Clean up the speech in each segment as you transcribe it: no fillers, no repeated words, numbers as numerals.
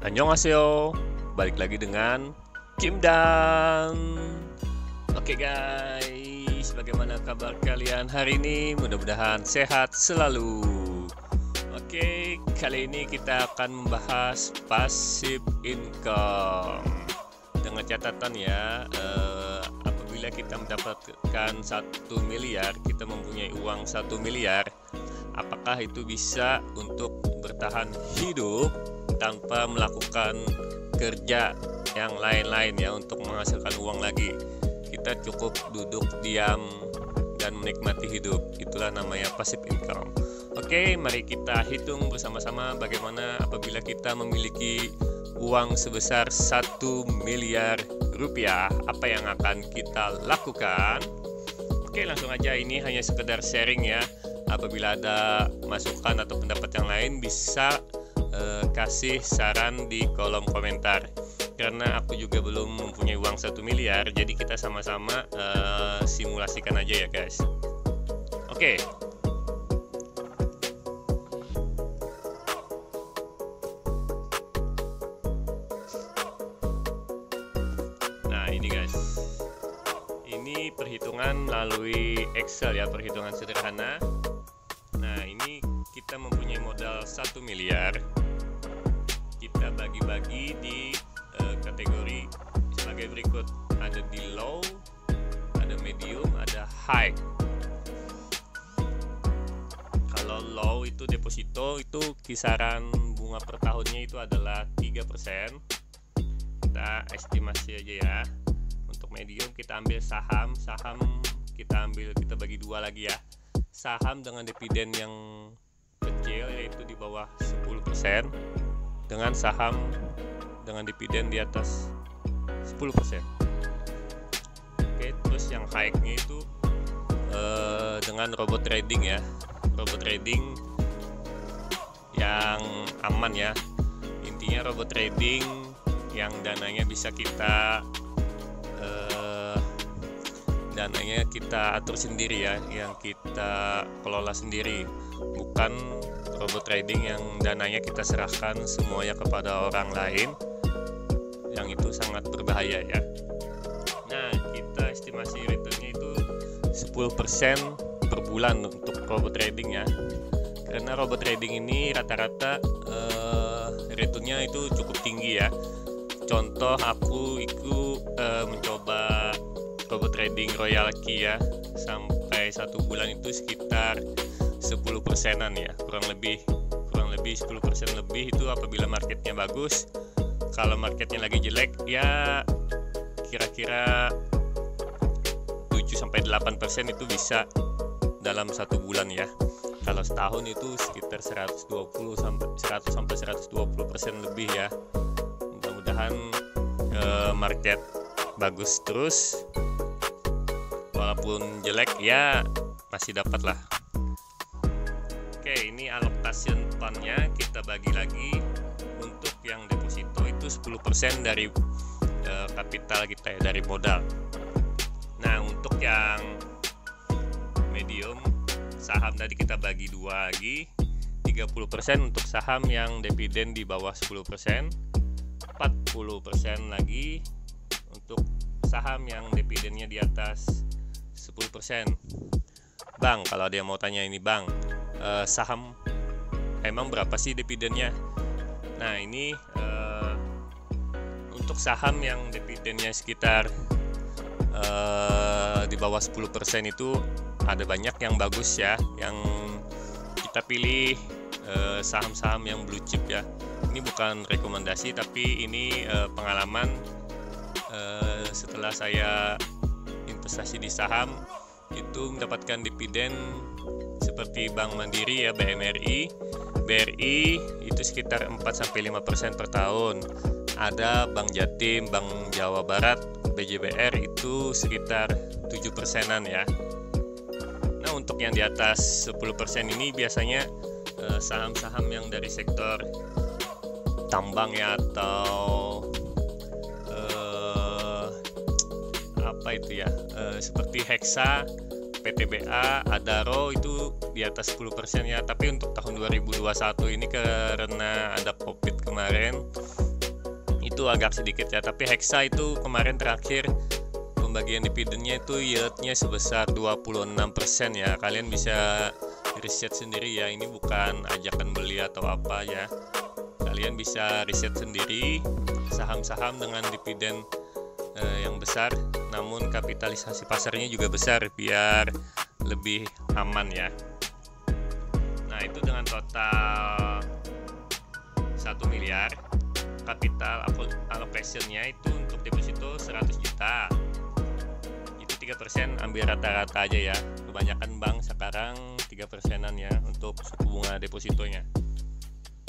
Annyeonghaseyo, balik lagi dengan Kim Dan. Oke guys, bagaimana kabar kalian hari ini? Mudah-mudahan sehat selalu. Oke, kali ini kita akan membahas passive income. Dengan catatan ya, apabila kita mendapatkan 1 miliar, kita mempunyai uang 1 miliar, apakah itu bisa untuk bertahan hidup tanpa melakukan kerja yang lain-lain ya untuk menghasilkan uang lagi? Kita cukup duduk diam dan menikmati hidup. Itulah namanya passive income. Oke, mari kita hitung bersama-sama bagaimana apabila kita memiliki uang sebesar 1 miliar rupiah, apa yang akan kita lakukan. Oke, langsung aja, ini hanya sekedar sharing ya. Apabila ada masukan atau pendapat yang lain, bisa kasih saran di kolom komentar. Karena aku juga belum mempunyai uang 1 miliar, jadi kita sama-sama simulasikan aja ya guys. Oke. Nah ini guys, ini perhitungan melalui Excel ya, perhitungan sederhana. Nah ini kita mempunyai modal 1 miliar. Kita bagi-bagi di kategori sebagai berikut. Ada di low, ada medium, ada high. Kalau low itu deposito, itu kisaran bunga per tahunnya itu adalah 3%. Kita estimasi aja ya. Untuk medium kita ambil saham kita bagi dua lagi ya. Saham dengan dividen yang kecil yaitu di bawah 10%, dengan saham dengan dividen di atas 10%. Oke, terus yang high-nya itu dengan robot trading ya. Robot trading yang aman ya. Intinya robot trading yang dananya bisa kita atur sendiri ya, yang kita kelola sendiri, bukan robot trading yang dananya kita serahkan semuanya kepada orang lain, yang itu sangat berbahaya ya. Nah, kita estimasi returnnya itu 10% per bulan untuk robot trading ya. Karena robot trading ini rata-rata returnnya itu cukup tinggi ya. Contoh, aku mencoba robot trading Royal Key ya, sampai 1 bulan itu sekitar 10%-an ya, kurang lebih 10% lebih itu apabila marketnya bagus. Kalau marketnya lagi jelek ya kira-kira 7-8% itu bisa dalam 1 bulan ya. Kalau setahun itu sekitar 100-120% lebih ya. Mudah-mudahan market bagus terus, walaupun jelek ya masih dapat lah. Oke, ini allocation fund-nya kita bagi lagi. Untuk yang deposito itu 10% dari kapital kita ya, dari modal. Nah, untuk yang medium saham tadi kita bagi dua lagi, 30% untuk saham yang dividen di bawah 10%, 40% lagi untuk saham yang dividennya di atas 10%. Bang, kalau dia mau tanya ini bang, saham emang berapa sih dividennya? Nah ini untuk saham yang dividennya sekitar di bawah 10% itu ada banyak yang bagus ya. Yang kita pilih saham-saham yang blue chip ya. Ini bukan rekomendasi, tapi ini pengalaman setelah saya investasi di saham itu mendapatkan dividen seperti Bank Mandiri ya, BMRI, BRI itu sekitar 4-5% per tahun. Ada Bank Jatim, Bank Jawa Barat, BJBR itu sekitar 7%-an ya. Nah, untuk yang di atas 10% ini biasanya saham-saham yang dari sektor tambang ya, atau apa itu ya, seperti Hexa, PTBA, Adaro itu di atas 10% ya. Tapi untuk tahun 2021 ini karena ada COVID kemarin, itu agak sedikit ya, tapi Hexa itu kemarin terakhir pembagian dividennya itu yieldnya sebesar 26% ya. Kalian bisa riset sendiri ya, ini bukan ajakan beli atau apa ya. Kalian bisa riset sendiri saham-saham dengan dividen yang besar, namun kapitalisasi pasarnya juga besar biar lebih aman ya. Nah, itu dengan total 1 miliar. Capital allocation-nya itu untuk deposito 100 juta. Itu 3%, ambil rata-rata aja ya. Kebanyakan bank sekarang 3%-an ya untuk suku bunga depositonya.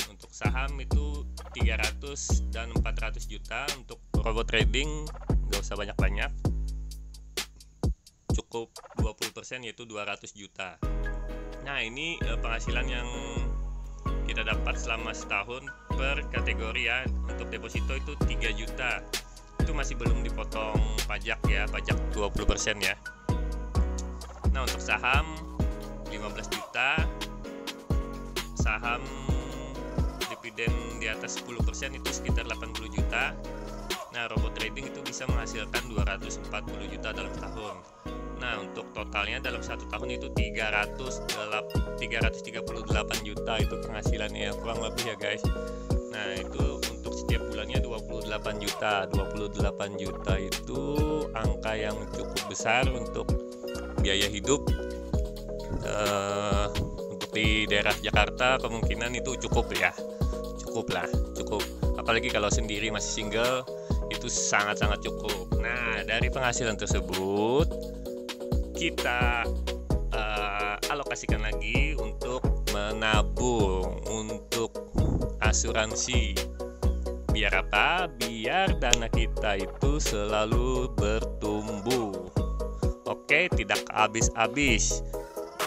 Untuk saham itu 300 dan 400 juta. Untuk robot trading nggak usah banyak-banyak, cukup 20%, yaitu 200 juta. Nah, ini penghasilan yang kita dapat selama setahun per kategori ya. Untuk deposito itu 3 juta. Itu masih belum dipotong pajak ya, pajak 20% ya. Nah, untuk saham 15 juta. Saham dividen di atas 10% itu sekitar 80 juta. Nah, robot trading itu bisa menghasilkan 240 juta dalam setahun. Nah, untuk totalnya dalam satu tahun itu 338 juta itu penghasilannya kurang lebih ya guys. Nah, itu untuk setiap bulannya 28 juta. 28 juta itu angka yang cukup besar untuk biaya hidup. Untuk di daerah Jakarta kemungkinan itu cukup ya. Cukup. Apalagi kalau sendiri masih single itu sangat-sangat cukup. Nah, dari penghasilan tersebut kita alokasikan lagi untuk menabung, untuk asuransi. Biar apa? Biar dana kita itu selalu bertumbuh. Oke, tidak habis-habis.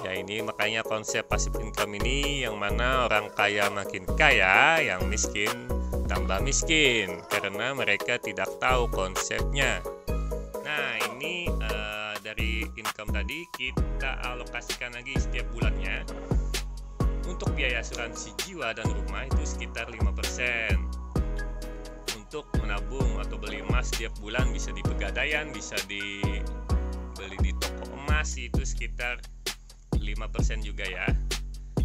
Ya, ini makanya konsep passive income ini yang mana orang kaya makin kaya, yang miskin tambah miskin karena mereka tidak tahu konsepnya. Nah, ini dari income tadi kita alokasikan lagi setiap bulannya. Untuk biaya asuransi jiwa dan rumah itu sekitar 5%. Untuk menabung atau beli emas setiap bulan bisa di Pegadaian, bisa dibeli di toko emas itu sekitar 5% juga ya.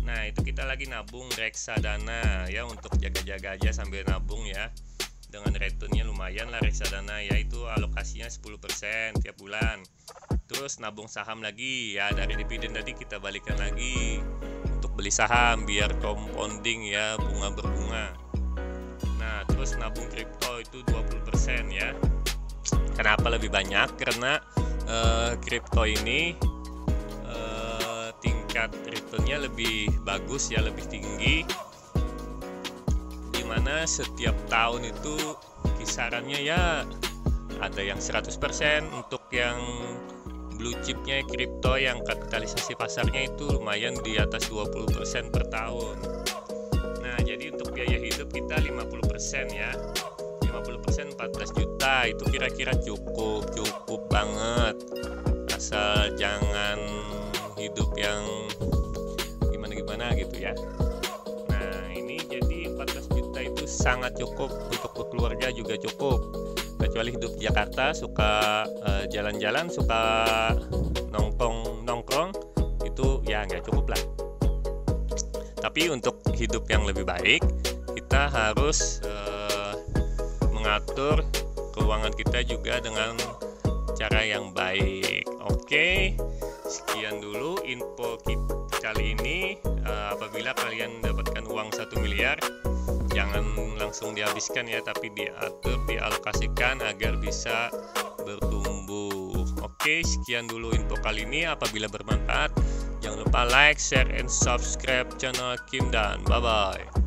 Nah, itu kita lagi nabung reksadana ya, untuk jaga-jaga aja sambil nabung ya. Dengan returnnya lumayan lah reksadana, yaitu alokasinya 10% tiap bulan. Terus nabung saham lagi ya, dari dividen tadi kita balikan lagi untuk beli saham biar compounding ya, bunga berbunga. Nah, terus nabung kripto itu 20% ya. Kenapa lebih banyak? Karena kripto ini tingkat returnnya lebih bagus ya, lebih tinggi, dimana setiap tahun itu kisarannya ya ada yang 100%. Untuk yang blue chipnya kripto yang kapitalisasi pasarnya itu lumayan di atas 20% per tahun. Nah, jadi untuk biaya hidup kita 50% ya, 50% 14 juta itu kira-kira cukup banget, asal jangan hidup yang gimana gitu ya. Nah, ini jadi 14 juta itu sangat cukup, untuk keluarga juga cukup. Kecuali hidup di Jakarta suka jalan-jalan, suka nongkrong itu ya nggak cukup lah. Tapi untuk hidup yang lebih baik kita harus mengatur keuangan kita juga dengan cara yang baik. Oke, sekian dulu info kita kali ini. Apabila kalian mendapatkan uang 1 miliar, jangan langsung dihabiskan ya, tapi diatur, dialokasikan agar bisa bertumbuh. Oke, sekian dulu info kali ini. Apabila bermanfaat, jangan lupa like, share, and subscribe channel Kim Dan. Bye bye.